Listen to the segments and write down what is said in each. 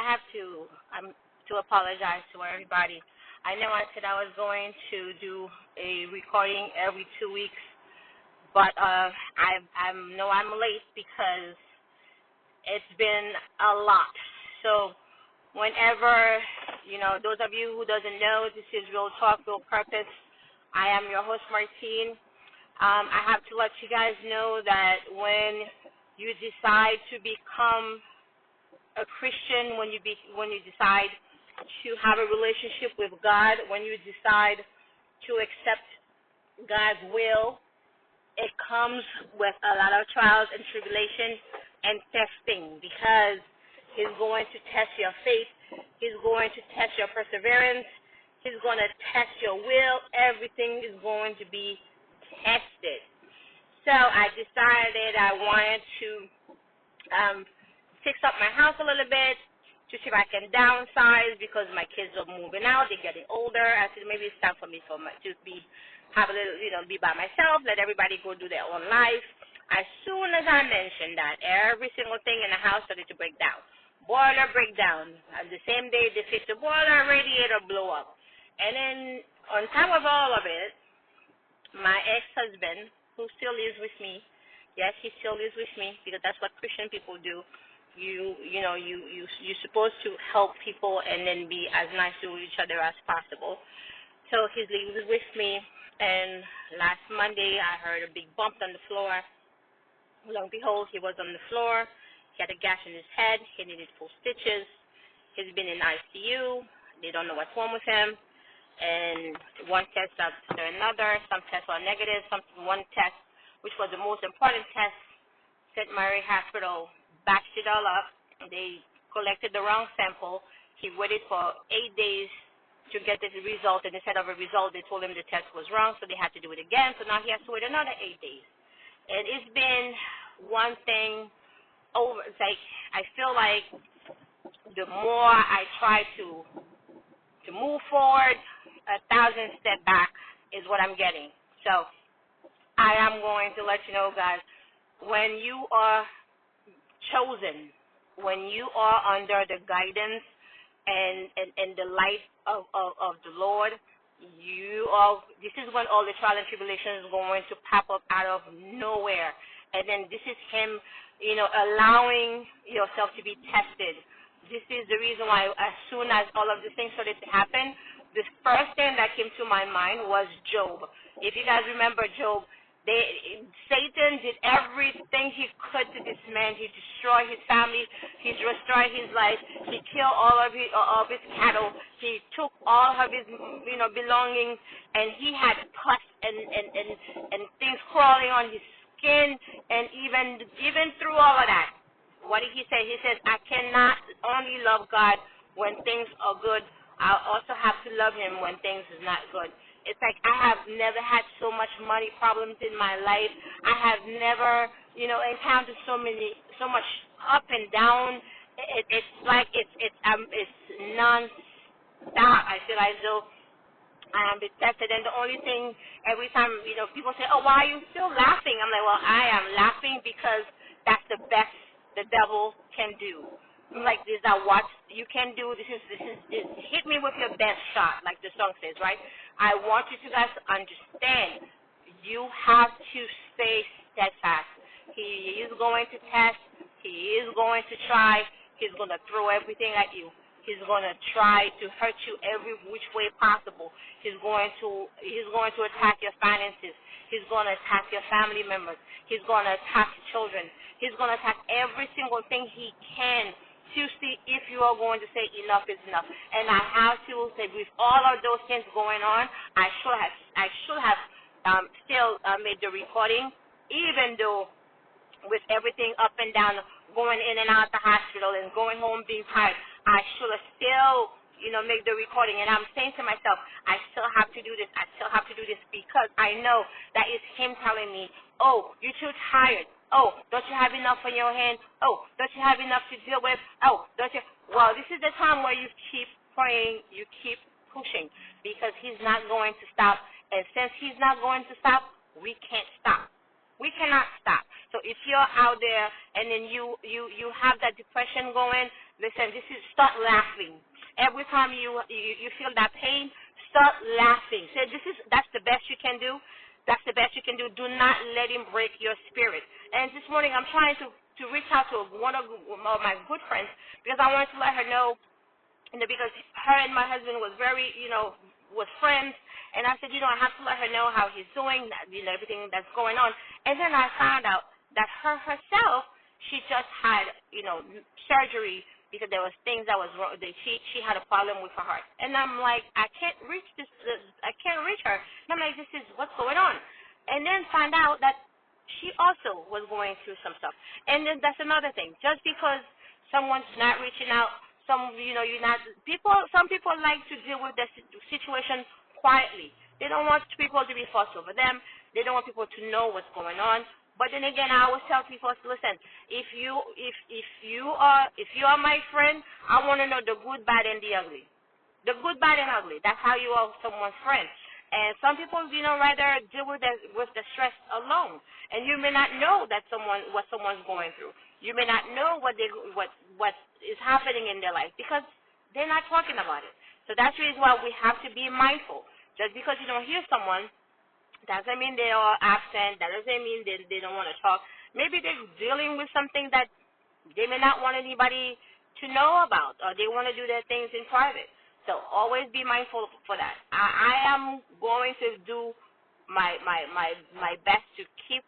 I have to apologize to everybody. I know I said I was going to do a recording every 2 weeks, but I'm late because it's been a lot. So whenever, those of you who doesn't know, this is Real Talk, Real Purpose. I am your host, Martine. I have to let you guys know that when you decide to become a Christian, when you decide to have a relationship with God, when you decide to accept God's will, it comes with a lot of trials and tribulation and testing, because He's going to test your faith. He's going to test your perseverance. He's going to test your will. Everything is going to be tested. So I decided I wanted to fix up my house a little bit to see if I can downsize, because my kids are moving out. They're getting older. I said maybe it's time for me to have a little, be by myself, let everybody go do their own life. As soon as I mentioned that, every single thing in the house started to break down. Boiler breakdown. The same day they fixed the boiler, radiator blow up. And then on top of all of it, my ex-husband, who still lives with me, yes, he still lives with me, because that's what Christian people do. You're supposed to help people and then be as nice to each other as possible. So he lives with me, and last Monday I heard a big bump on the floor. Lo and behold, he was on the floor. He had a gash in his head. He needed full stitches. He's been in ICU. They don't know what's wrong with him. And one test after another. Some tests were negative. One test, which was the most important test, St. Mary Hospital batched it all up. They collected the wrong sample. He waited for 8 days to get the result, and instead of a result, they told him the test was wrong, so they had to do it again. So now he has to wait another 8 days. And it's been one thing over. It's like I feel like the more I try to move forward, 1,000 steps back is what I'm getting. So I am going to let you know, guys, when you are chosen, when you are under the guidance and the light of the Lord, this is when all the trial and tribulation is going to pop up out of nowhere. And then this is Him, allowing yourself to be tested. This is the reason why as soon as all of these things started to happen, the first thing that came to my mind was Job. If you guys remember Job, Satan did everything he could to this man. He destroyed his family. He destroyed his life. He killed all of his cattle. He took all of his belongings, and he had pus and things crawling on his skin. And even through all of that, what did he say? He says, I cannot only love God when things are good. I also have to love Him when things is not good. It's like I have never had so much money problems in my life. I have never, encountered so much up and down. It's like it's non-stop. I feel as though I am detested. And the only thing, every time, people say, oh, why are you still laughing? I'm like, well, I am laughing because that's the best the devil can do. Like, this is what you can do. This is hit me with your best shot, like the song says, right? I want you to guys to understand, you have to stay steadfast. He is going to test. He is going to try. He's going to throw everything at you. He's going to try to hurt you every which way possible. He's going to attack your finances. He's going to attack your family members. He's going to attack your children. He's going to attack every single thing he can to see if you are going to say enough is enough. And I have to say, with all of those things going on, I should have still made the recording, even though with everything up and down, going in and out the hospital and going home being tired, I should have still, make the recording. And I'm saying to myself, I still have to do this. I still have to do this, because I know that it's Him telling me, oh, you're too tired. Oh, don't you have enough on your hand? Oh, don't you have enough to deal with? Oh, don't you? Well, this is the time where you keep praying, you keep pushing, because He's not going to stop. And since He's not going to stop, we can't stop. We cannot stop. So if you're out there and then you have that depression going, Listen, this is start laughing. Every time you feel that pain, start laughing. Say that's the best you can do. That's the best you can do. Do not let him break your spirit. And this morning I'm trying to reach out to one of my good friends because I wanted to let her know, because her and my husband was very, was friends. And I said, I have to let her know how he's doing, everything that's going on. And then I found out that herself, she just had, surgery because there was things that was wrong. She had a problem with her heart. And I'm like, I can't reach her. And I'm like, this is what's going on. And then find out that she also was going through some stuff. And then that's another thing. Just because someone's not reaching out, some people like to deal with the situation quietly. They don't want people to be fussed over them. They don't want people to know what's going on. But then again, I always tell people, listen, if you are my friend, I want to know the good, bad, and the ugly. The good, bad, and ugly. That's how you are someone's friend. And some people, rather deal with the stress alone. And you may not know what someone's going through. You may not know what is happening in their life because they're not talking about it. So that's the reason why we have to be mindful. Just because you don't hear someone doesn't mean they are absent. That doesn't mean they don't want to talk. Maybe they're dealing with something that they may not want anybody to know about, or they want to do their things in private. So always be mindful for that. I am going to do my best to keep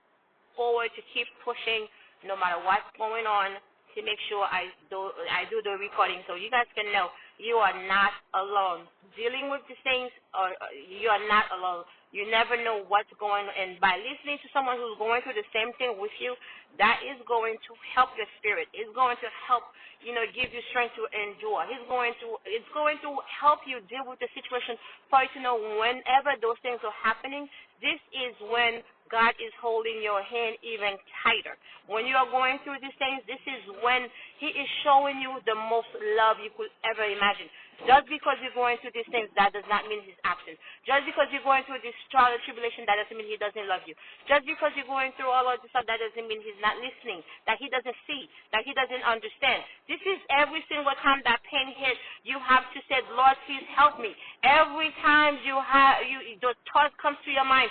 forward, to keep pushing, no matter what's going on, to make sure I do the recording so you guys can know you are not alone. Dealing with these things, or you are not alone. You never know what's going on. And by listening to someone who's going through the same thing with you, that is going to help your spirit. It's going to help, give you strength to endure. It's going to help you deal with the situation for you to know whenever those things are happening, this is when God is holding your hand even tighter. When you are going through these things, this is when he is showing you the most love you could ever imagine. Just because you're going through these things, that does not mean he's absent. Just because you're going through this trial and tribulation, that doesn't mean he doesn't love you. Just because you're going through all of this stuff, that doesn't mean he's not listening, that he doesn't see, that he doesn't understand. This is every single time that pain hits, you have to say, Lord, please help me. Every time the thought comes to your mind,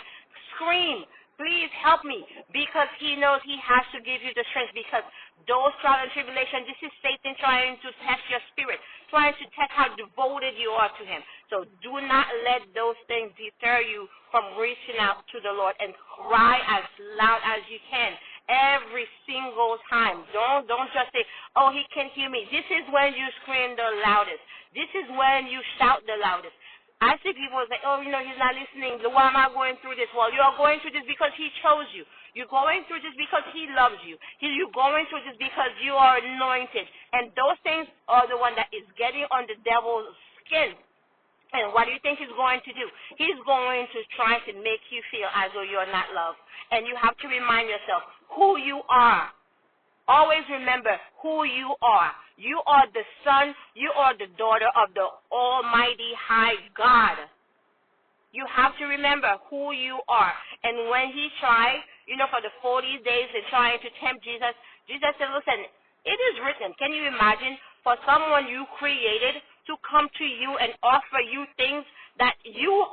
scream, please help me, because he knows he has to give you the strength, because those trials and tribulations, this is Satan trying to test your spirit, trying to test how devoted you are to him. So do not let those things deter you from reaching out to the Lord and cry as loud as you can every single time. Don't just say, oh, he can't hear me. This is when you scream the loudest. This is when you shout the loudest. I see people say, oh, he's not listening. Why am I going through this? Well, you are going through this because he chose you. You're going through this because he loves you. You're going through this because you are anointed. And those things are the one that is getting on the devil's skin. And what do you think he's going to do? He's going to try to make you feel as though you're not loved. And you have to remind yourself who you are. Always remember who you are. You are the son, you are the daughter of the Almighty High God. You have to remember who you are. And when he tried, for the 40 days and trying to tempt Jesus, Jesus said, listen, it is written. Can you imagine for someone you created to come to you and offer you things that you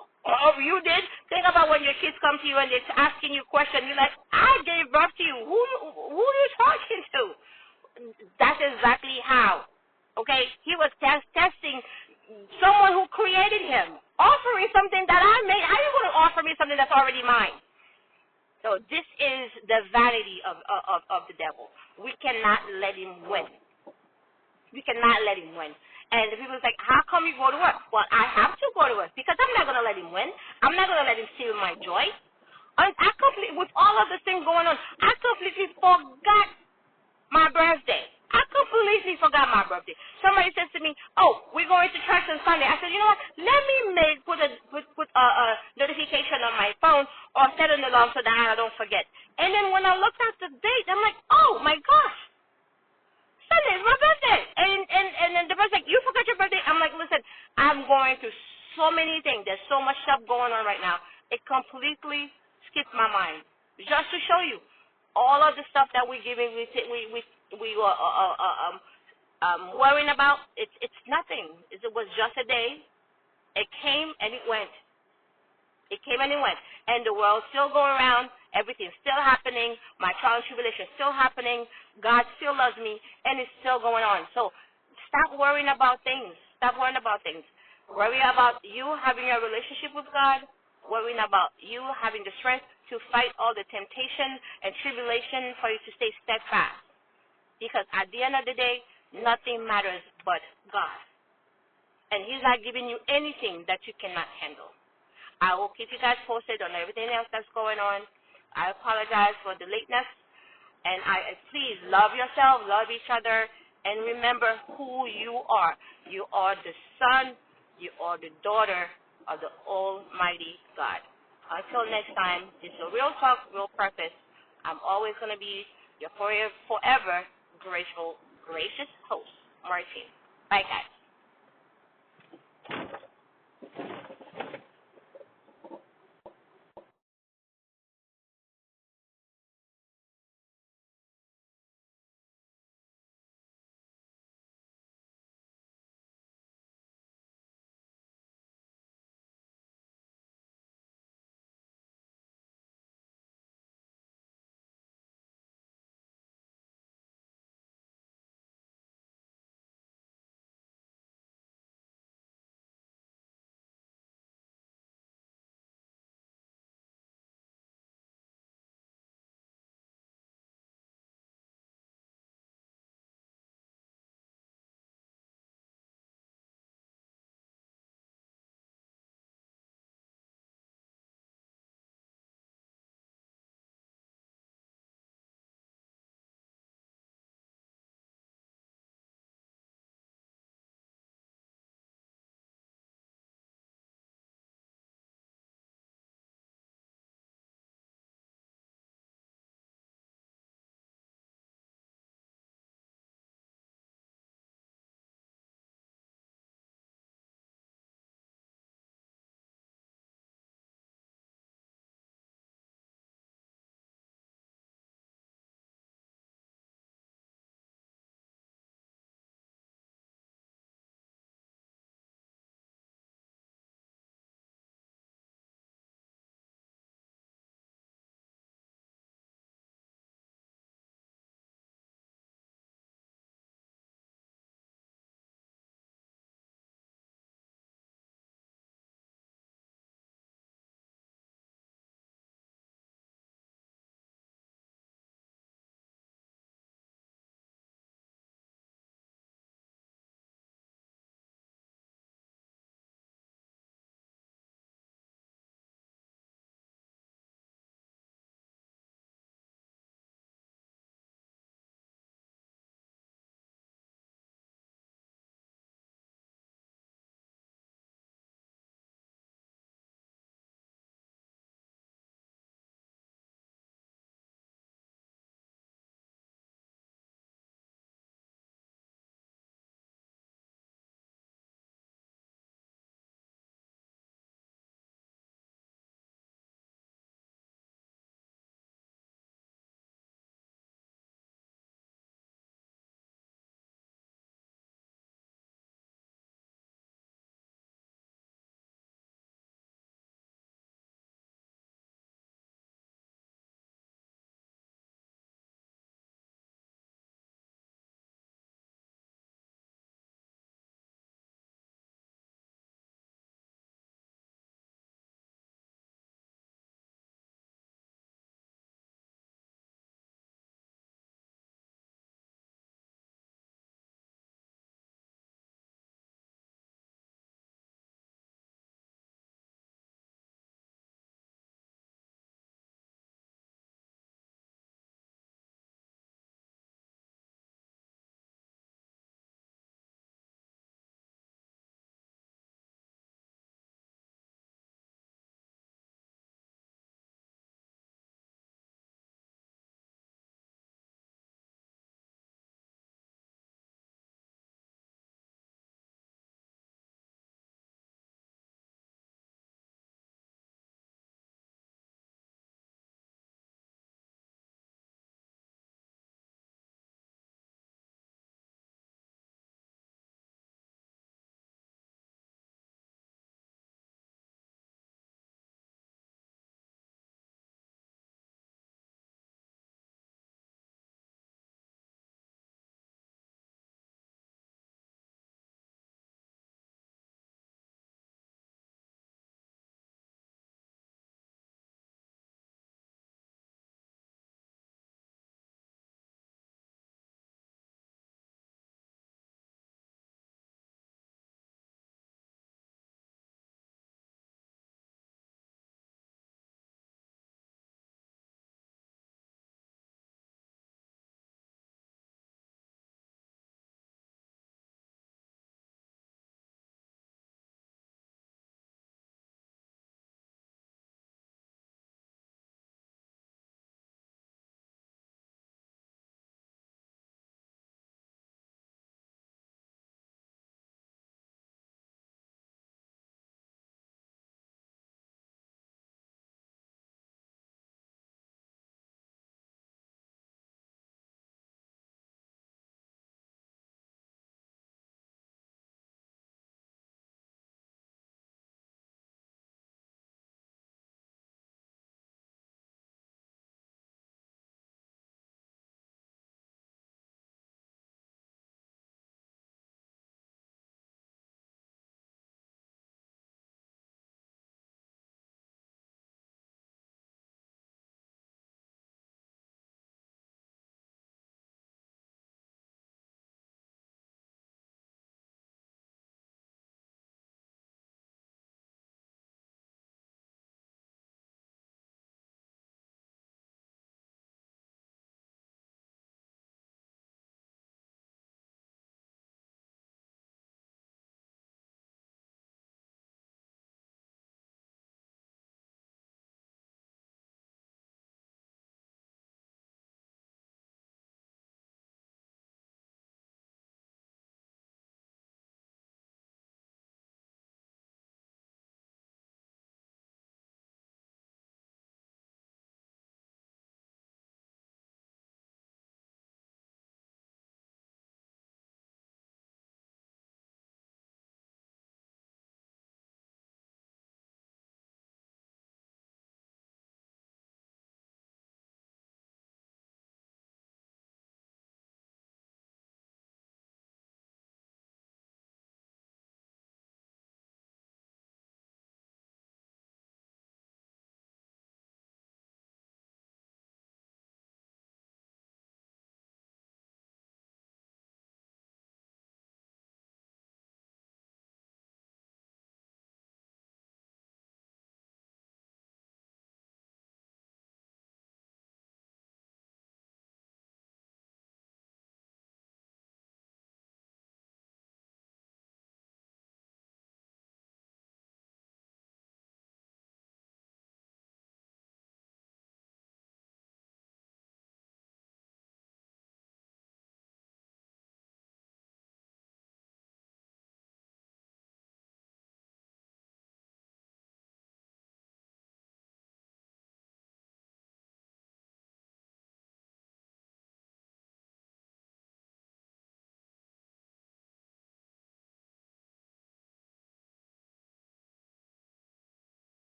did? Think about when your kids come to you and they're asking you questions. You're like, I gave birth to you. Who are you talking to? That's exactly how. Okay? He was testing someone who created him, offering something that I made. How are you going to offer me something that's already mine? So this is the vanity of the devil. We cannot let him win. We cannot let him win. And the people are like, how come you go to work? Well, I have to go to work because I'm not going to let him win. I'm not going to let him steal my joy. With all of this thing going on, I completely forgot my birthday. I completely forgot my birthday. Somebody says to me, oh, we're going to church on Sunday. I said, you know what? Let me put a notification on my phone or set an alarm so that I don't forget. And then when I looked at the date, I'm like, oh, my gosh. Sunday is my birthday. And then the person's like, you forgot your birthday? I'm like, listen, I'm going through so many things. There's so much stuff going on right now. It completely skipped my mind. Just to show you all of the stuff that we're giving, worrying about, it's nothing. It was just a day. It came and it went. It came and it went. And the world's still going around. Everything's still happening. My trial and tribulation is still happening. God still loves me, and it's still going on. So stop worrying about things. Stop worrying about things. Worry about you having a relationship with God. Worrying about you having the strength to fight all the temptation and tribulation for you to stay steadfast. Because at the end of the day, nothing matters but God. And He's not giving you anything that you cannot handle. I will keep you guys posted on everything else that's going on. I apologize for the lateness. And please love yourself, love each other, and remember who you are. You are the son, you are the daughter of the Almighty God. Until next time, this is a Real Talk, Real Purpose. I'm always going to be your forever grateful, gracious host, Martine. Bye, guys.